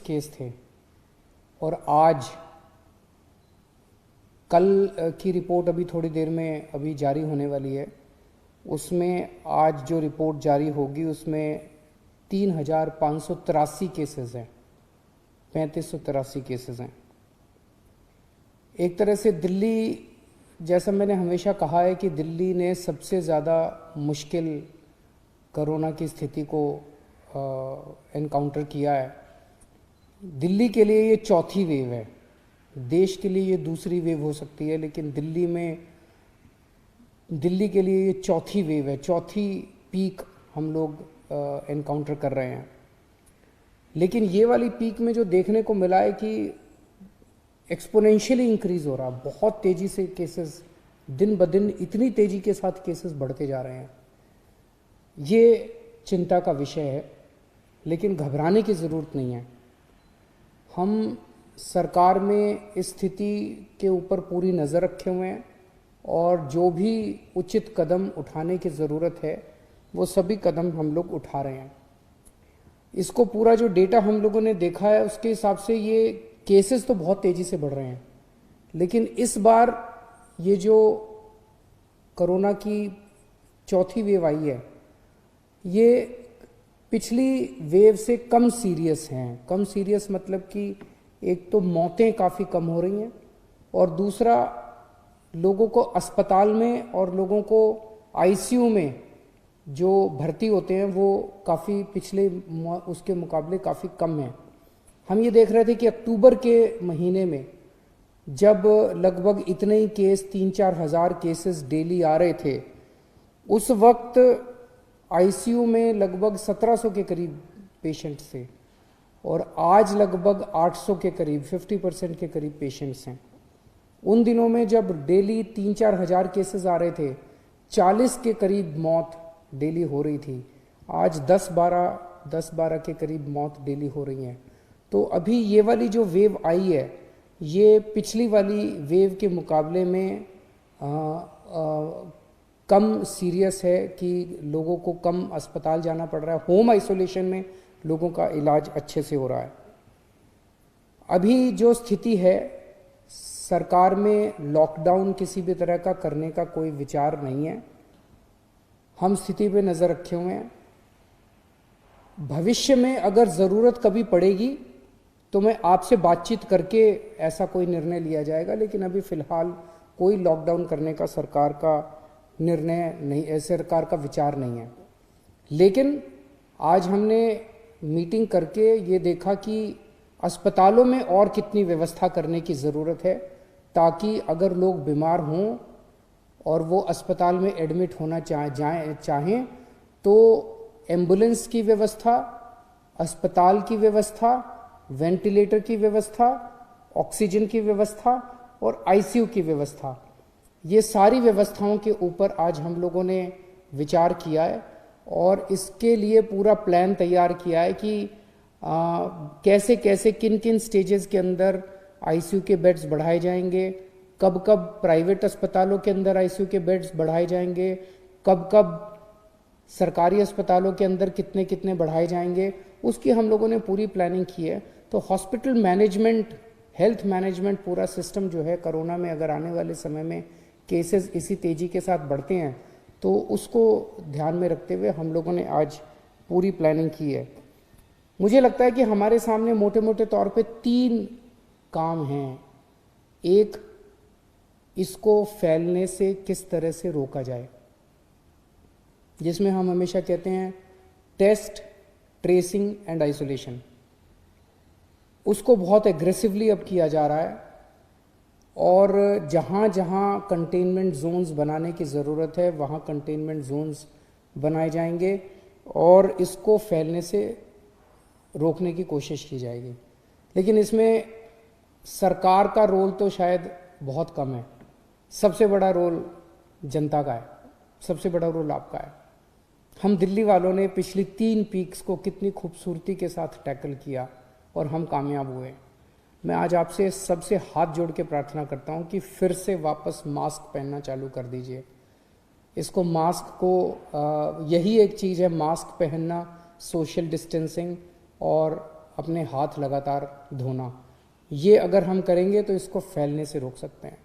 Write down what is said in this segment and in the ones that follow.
Case थे और आज कल की रिपोर्ट अभी थोड़ी देर में अभी जारी होने वाली है, उसमें आज जो रिपोर्ट जारी होगी उसमें 3,583 केसेस हैं, 3,583 केसेस हैं। एक तरह से दिल्ली, जैसा मैंने हमेशा कहा है कि दिल्ली ने सबसे ज़्यादा मुश्किल कोरोना की स्थिति को एनकाउंटर किया है। दिल्ली के लिए ये चौथी वेव है, देश के लिए ये दूसरी वेव हो सकती है, लेकिन दिल्ली के लिए ये चौथी वेव है, चौथी पीक हम लोग एनकाउंटर कर रहे हैं। लेकिन ये वाली पीक में जो देखने को मिला है कि एक्सपोनेंशियली इंक्रीज हो रहा, बहुत तेज़ी से केसेस दिन ब दिन इतनी तेज़ी के साथ केसेस बढ़ते जा रहे हैं। ये चिंता का विषय है, लेकिन घबराने की ज़रूरत नहीं है। हम सरकार में इस स्थिति के ऊपर पूरी नज़र रखे हुए हैं और जो भी उचित कदम उठाने की ज़रूरत है वो सभी कदम हम लोग उठा रहे हैं। इसको पूरा जो डेटा हम लोगों ने देखा है उसके हिसाब से ये केसेस तो बहुत तेज़ी से बढ़ रहे हैं, लेकिन इस बार ये जो कोरोना की चौथी वेव आई है ये पिछली वेव से कम सीरियस हैं। कम सीरियस मतलब कि एक तो मौतें काफ़ी कम हो रही हैं और दूसरा लोगों को अस्पताल में और लोगों को आईसीयू में जो भर्ती होते हैं वो काफ़ी पिछले उसके मुकाबले काफ़ी कम हैं। हम ये देख रहे थे कि अक्टूबर के महीने में जब लगभग इतने ही केस 3-4 हज़ार केसेस डेली आ रहे थे, उस वक्त आईसीयू में लगभग 1700 के करीब पेशेंट्स थे और आज लगभग 800 के करीब 50% के करीब पेशेंट्स हैं। उन दिनों में जब डेली 3-4 हज़ार केसेस आ रहे थे, 40 के करीब मौत डेली हो रही थी। आज 10-12 के करीब मौत डेली हो रही हैं। तो अभी ये वाली जो वेव आई है ये पिछली वाली वेव के मुकाबले में कम सीरियस है कि लोगों को कम अस्पताल जाना पड़ रहा है, होम आइसोलेशन में लोगों का इलाज अच्छे से हो रहा है। अभी जो स्थिति है, सरकार में लॉकडाउन किसी भी तरह का करने का कोई विचार नहीं है। हम स्थिति पे नज़र रखे हुए हैं। भविष्य में अगर ज़रूरत कभी पड़ेगी तो मैं आपसे बातचीत करके ऐसा कोई निर्णय लिया जाएगा, लेकिन अभी फ़िलहाल कोई लॉकडाउन करने का सरकार का निर्णय नहीं, सरकार का विचार नहीं है। लेकिन आज हमने मीटिंग करके ये देखा कि अस्पतालों में और कितनी व्यवस्था करने की ज़रूरत है, ताकि अगर लोग बीमार हों और वो अस्पताल में एडमिट होना चाहें तो एम्बुलेंस की व्यवस्था, अस्पताल की व्यवस्था, वेंटिलेटर की व्यवस्था, ऑक्सीजन की व्यवस्था और आईसीयू की व्यवस्था, ये सारी व्यवस्थाओं के ऊपर आज हम लोगों ने विचार किया है और इसके लिए पूरा प्लान तैयार किया है कि कैसे कैसे किन किन स्टेजेस के अंदर आईसीयू के बेड्स बढ़ाए जाएंगे, कब कब प्राइवेट अस्पतालों के अंदर आईसीयू के बेड्स बढ़ाए जाएंगे, कब कब सरकारी अस्पतालों के अंदर कितने कितने बढ़ाए जाएंगे, उसकी हम लोगों ने पूरी प्लानिंग की है। तो हॉस्पिटल मैनेजमेंट, हेल्थ मैनेजमेंट पूरा सिस्टम जो है, कोरोना में अगर आने वाले समय में केसेस इसी तेज़ी के साथ बढ़ते हैं तो उसको ध्यान में रखते हुए हम लोगों ने आज पूरी प्लानिंग की है। मुझे लगता है कि हमारे सामने मोटे मोटे तौर पे 3 काम हैं। एक, इसको फैलने से किस तरह से रोका जाए, जिसमें हम हमेशा कहते हैं टेस्ट, ट्रेसिंग एंड आइसोलेशन। उसको बहुत एग्रेसिवली अब किया जा रहा है और जहाँ जहाँ कंटेनमेंट जोन्स बनाने की ज़रूरत है वहाँ कंटेनमेंट जोन्स बनाए जाएंगे और इसको फैलने से रोकने की कोशिश की जाएगी। लेकिन इसमें सरकार का रोल तो शायद बहुत कम है। सबसे बड़ा रोल जनता का है, सबसे बड़ा रोल आपका है। हम दिल्ली वालों ने पिछली 3 पीक्स को कितनी खूबसूरती के साथ टैकल किया और हम कामयाब हुए। मैं आज आपसे सबसे हाथ जोड़ के प्रार्थना करता हूं कि फिर से वापस मास्क पहनना चालू कर दीजिए। इसको मास्क को यही एक चीज़ है, मास्क पहनना, सोशल डिस्टेंसिंग और अपने हाथ लगातार धोना, ये अगर हम करेंगे तो इसको फैलने से रोक सकते हैं।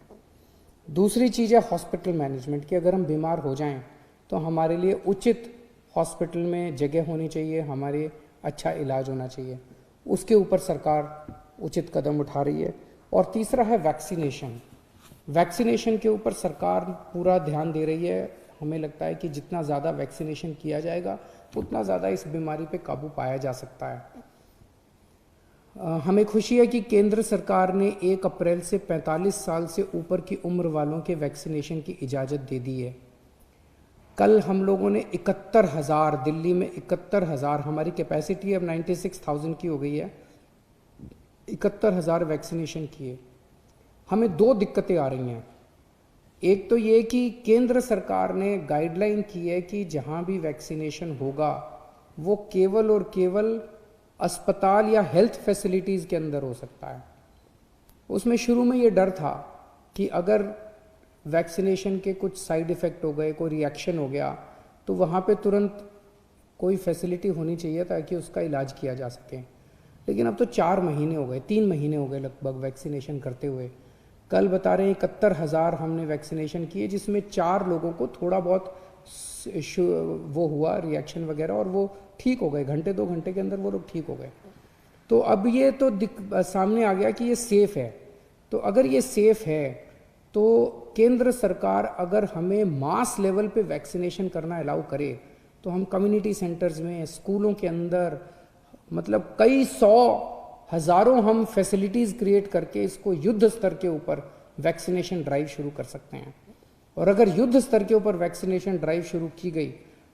दूसरी चीज़ है हॉस्पिटल मैनेजमेंट की। अगर हम बीमार हो जाएं तो हमारे लिए उचित हॉस्पिटल में जगह होनी चाहिए, हमारे अच्छा इलाज होना चाहिए, उसके ऊपर सरकार उचित कदम उठा रही है। और तीसरा है वैक्सीनेशन। वैक्सीनेशन के ऊपर सरकार पूरा ध्यान दे रही है। हमें लगता है कि जितना ज़्यादा वैक्सीनेशन किया जाएगा उतना ज़्यादा इस बीमारी पे काबू पाया जा सकता है। हमें खुशी है कि केंद्र सरकार ने 1 अप्रैल से 45 साल से ऊपर की उम्र वालों के वैक्सीनेशन की इजाज़त दे दी है। कल हम लोगों ने 71,000, दिल्ली में 71,000, हमारी कैपेसिटी अब 96,000 की हो गई है, 71,000 वैक्सीनेशन किए। हमें 2 दिक्कतें आ रही हैं। एक तो ये कि केंद्र सरकार ने गाइडलाइन की है कि जहाँ भी वैक्सीनेशन होगा वो केवल और केवल अस्पताल या हेल्थ फैसिलिटीज़ के अंदर हो सकता है। उसमें शुरू में ये डर था कि अगर वैक्सीनेशन के कुछ साइड इफ़ेक्ट हो गए, कोई रिएक्शन हो गया, तो वहाँ पे तुरंत कोई फैसिलिटी होनी चाहिए ताकि उसका इलाज किया जा सके। लेकिन अब तो 4 महीने हो गए, 3 महीने हो गए लगभग वैक्सीनेशन करते हुए। कल बता रहे हैं 71,000 हमने वैक्सीनेशन किए, जिसमें 4 लोगों को थोड़ा बहुत वो हुआ रिएक्शन वगैरह, और वो ठीक हो गए, घंटे 2 घंटे के अंदर वो लोग ठीक हो गए। तो अब ये तो सामने आ गया कि ये सेफ़ है। तो अगर ये सेफ़ है तो केंद्र सरकार अगर हमें मास लेवल पे वैक्सीनेशन करना अलाउ करे तो हम कम्युनिटी सेंटर्स में, स्कूलों के अंदर, मतलब कई 100 हज़ारों हम फैसिलिटीज़ क्रिएट करके इसको युद्ध स्तर के ऊपर वैक्सीनेशन ड्राइव शुरू कर सकते हैं। और अगर युद्ध स्तर के ऊपर वैक्सीनेशन ड्राइव शुरू की गई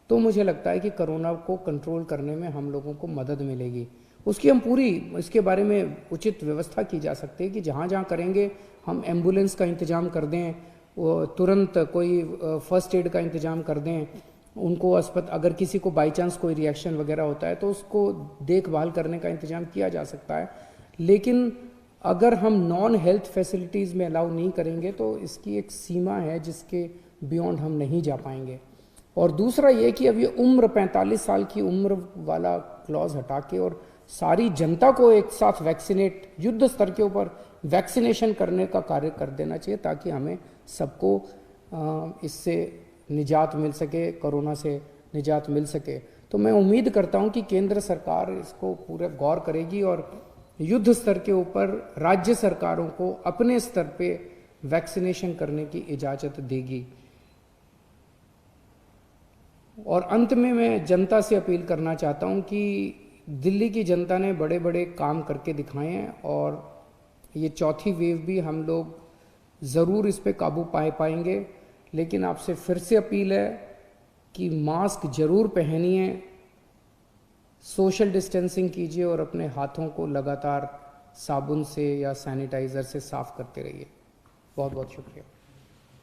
तो मुझे लगता है कि कोरोना को कंट्रोल करने में हम लोगों को मदद मिलेगी। उसकी हम पूरी, इसके बारे में उचित व्यवस्था की जा सकती है कि जहाँ जहाँ करेंगे हम एम्बुलेंस का इंतज़ाम कर दें, वो तुरंत कोई फर्स्ट एड का इंतज़ाम कर दें, उनको अगर किसी को बाई चांस कोई रिएक्शन वगैरह होता है तो उसको देखभाल करने का इंतज़ाम किया जा सकता है। लेकिन अगर हम नॉन हेल्थ फैसिलिटीज़ में अलाउ नहीं करेंगे तो इसकी एक सीमा है जिसके बियॉन्ड हम नहीं जा पाएंगे। और दूसरा ये कि अब ये उम्र 45 साल की उम्र वाला क्लॉज हटा के और सारी जनता को एक साथ वैक्सीनेट, युद्ध स्तर के ऊपर वैक्सीनेशन करने का कार्य कर देना चाहिए ताकि हमें सबको इससे निजात मिल सके, कोरोना से निजात मिल सके। तो मैं उम्मीद करता हूं कि केंद्र सरकार इसको पूरा गौर करेगी और युद्ध स्तर के ऊपर राज्य सरकारों को अपने स्तर पे वैक्सीनेशन करने की इजाज़त देगी। और अंत में मैं जनता से अपील करना चाहता हूं कि दिल्ली की जनता ने बड़े बड़े काम करके दिखाए हैं और ये चौथी वेव भी हम लोग ज़रूर इस पे काबू पाएंगे। लेकिन आपसे फिर से अपील है कि मास्क ज़रूर पहनिए, सोशल डिस्टेंसिंग कीजिए और अपने हाथों को लगातार साबुन से या सैनिटाइज़र से साफ़ करते रहिए। बहुत बहुत शुक्रिया।